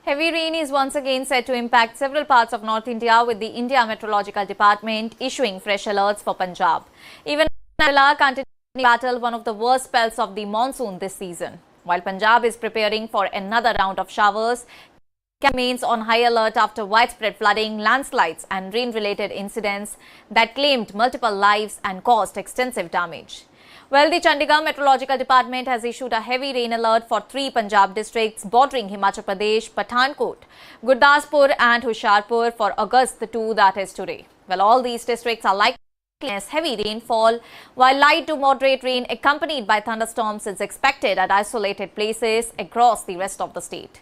Heavy rain is once again said to impact several parts of North India, with the India Meteorological Department issuing fresh alerts for Punjab. Even Kerala continues to battle one of the worst spells of the monsoon this season. While Punjab is preparing for another round of showers, Kerala remains on high alert after widespread flooding, landslides and rain-related incidents that claimed multiple lives and caused extensive damage. Well, the Chandigarh Meteorological Department has issued a heavy rain alert for 3 Punjab districts bordering Himachal Pradesh, Pathankot, Gurdaspur and Hoshiarpur for August 2, that is today. Well, all these districts are likely to experience heavy rainfall, while light to moderate rain accompanied by thunderstorms is expected at isolated places across the rest of the state.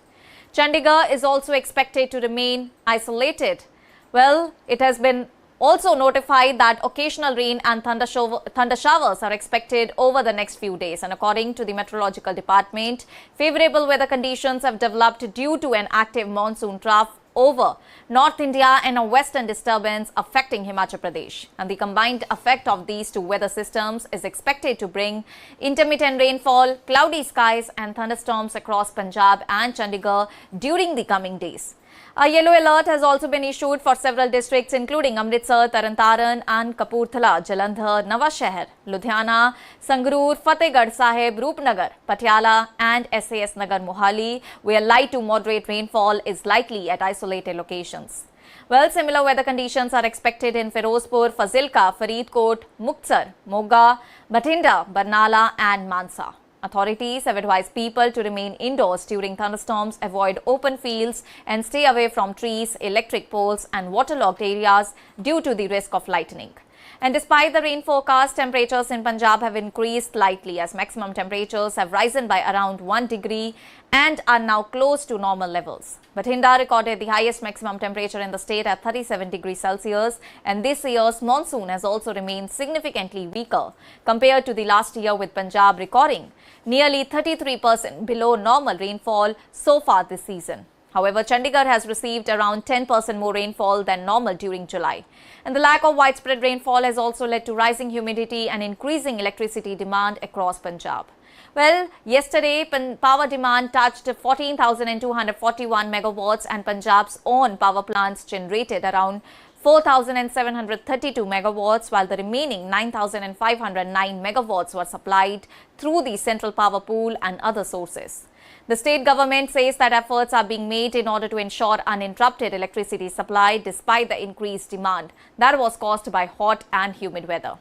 Chandigarh is also expected to remain isolated. Well, it has been also notified that occasional rain and thunder showers are expected over the next few days. And according to the Meteorological Department, favorable weather conditions have developed due to an active monsoon trough over North India and a western disturbance affecting Himachal Pradesh. And the combined effect of these two weather systems is expected to bring intermittent rainfall, cloudy skies and thunderstorms across Punjab and Chandigarh during the coming days. A yellow alert has also been issued for several districts including Amritsar, Taran and Kapurthala, Jalandhar, Nawashahar, Ludhiana, Sangrur, Fatehgarh Sahib, Roopnagar, Patiala and SAS Nagar Mohali, where light to moderate rainfall is likely at isolated locations. Well, similar weather conditions are expected in Firozpur, Fazilka, Faridkot, Muktsar, Moga, Bathinda, Barnala and Mansa. Authorities have advised people to remain indoors during thunderstorms, avoid open fields and stay away from trees, electric poles and waterlogged areas due to the risk of lightning. And despite the rain forecast, temperatures in Punjab have increased slightly as maximum temperatures have risen by around 1 degree and are now close to normal levels. Bathinda recorded the highest maximum temperature in the state at 37 degrees Celsius, and this year's monsoon has also remained significantly weaker compared to the last year, with Punjab recording nearly 33% below normal rainfall so far this season. However, Chandigarh has received around 10% more rainfall than normal during July. And the lack of widespread rainfall has also led to rising humidity and increasing electricity demand across Punjab. Well, yesterday, power demand touched 14,241 megawatts and Punjab's own power plants generated around 4,732 megawatts, while the remaining 9,509 megawatts were supplied through the central power pool and other sources. The state government says that efforts are being made in order to ensure uninterrupted electricity supply despite the increased demand that was caused by hot and humid weather.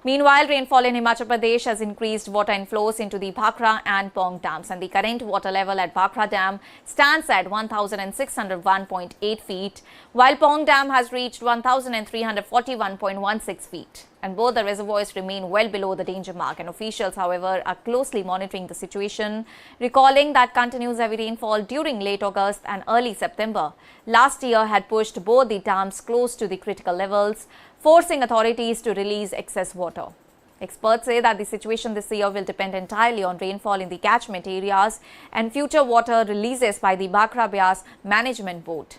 Meanwhile, rainfall in Himachal Pradesh has increased water inflows into the Bhakra and Pong dams, and the current water level at Bhakra Dam stands at 1,601.8 feet, while Pong Dam has reached 1,341.16 feet. And both the reservoirs remain well below the danger mark, and officials, however, are closely monitoring the situation, recalling that continuous heavy rainfall during late August and early September last year had pushed both the dams close to the critical levels, forcing authorities to release excess water. Experts say that the situation this year will depend entirely on rainfall in the catchment areas and future water releases by the Bhakra Byas Management Board.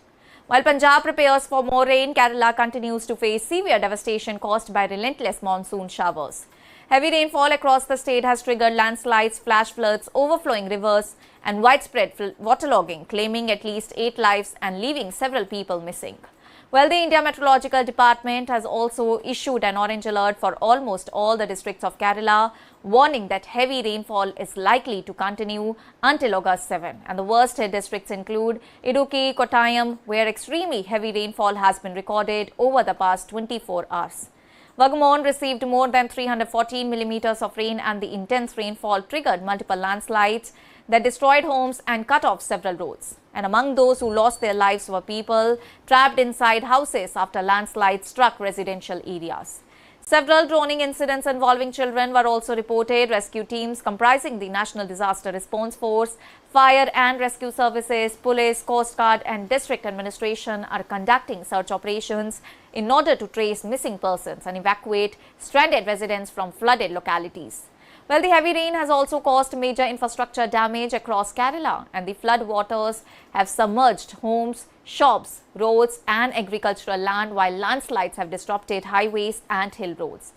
While Punjab prepares for more rain, Kerala continues to face severe devastation caused by relentless monsoon showers. Heavy rainfall across the state has triggered landslides, flash floods, overflowing rivers and widespread waterlogging, claiming at least 8 lives and leaving several people missing. Well, the India Meteorological Department has also issued an orange alert for almost all the districts of Kerala, warning that heavy rainfall is likely to continue until August 7. And the worst hit districts include Idukki, Kottayam, where extremely heavy rainfall has been recorded over the past 24 hours. Vagamon received more than 314 millimeters of rain, and the intense rainfall triggered multiple landslides that destroyed homes and cut off several roads. And among those who lost their lives were people trapped inside houses after landslides struck residential areas. Several drowning incidents involving children were also reported. Rescue teams comprising the National Disaster Response Force, Fire and Rescue Services, Police, Coast Guard and District Administration are conducting search operations in order to trace missing persons and evacuate stranded residents from flooded localities. Well, the heavy rain has also caused major infrastructure damage across Kerala, and the flood waters have submerged homes, shops, roads and agricultural land, while landslides have disrupted highways and hill roads.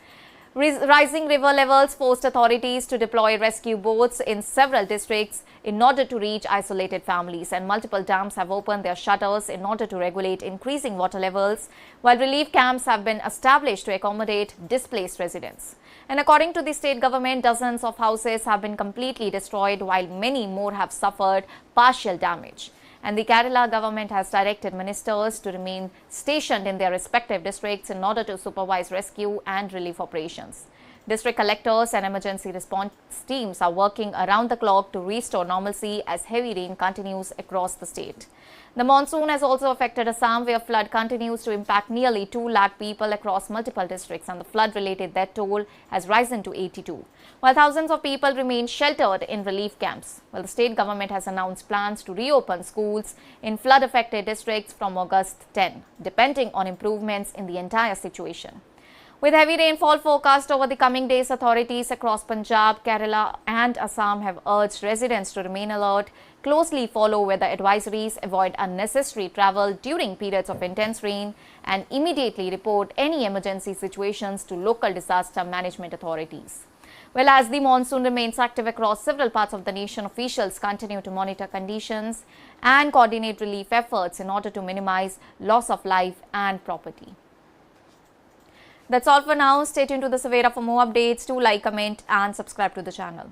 Rising river levels forced authorities to deploy rescue boats in several districts in order to reach isolated families, and multiple dams have opened their shutters in order to regulate increasing water levels, while relief camps have been established to accommodate displaced residents. And according to the state government, dozens of houses have been completely destroyed, while many more have suffered partial damage. And the Kerala government has directed ministers to remain stationed in their respective districts in order to supervise rescue and relief operations. District collectors and emergency response teams are working around the clock to restore normalcy as heavy rain continues across the state. The monsoon has also affected Assam, where flood continues to impact nearly 2 lakh people across multiple districts, and the flood-related death toll has risen to 82, while thousands of people remain sheltered in relief camps. Well, the state government has announced plans to reopen schools in flood-affected districts from August 10, depending on improvements in the entire situation. With heavy rainfall forecast over the coming days, authorities across Punjab, Kerala and Assam have urged residents to remain alert, closely follow weather advisories, avoid unnecessary travel during periods of intense rain, and immediately report any emergency situations to local disaster management authorities. Well, as the monsoon remains active across several parts of the nation, officials continue to monitor conditions and coordinate relief efforts in order to minimize loss of life and property. That's all for now. Stay tuned to the Savera for more updates. Do like, comment and subscribe to the channel.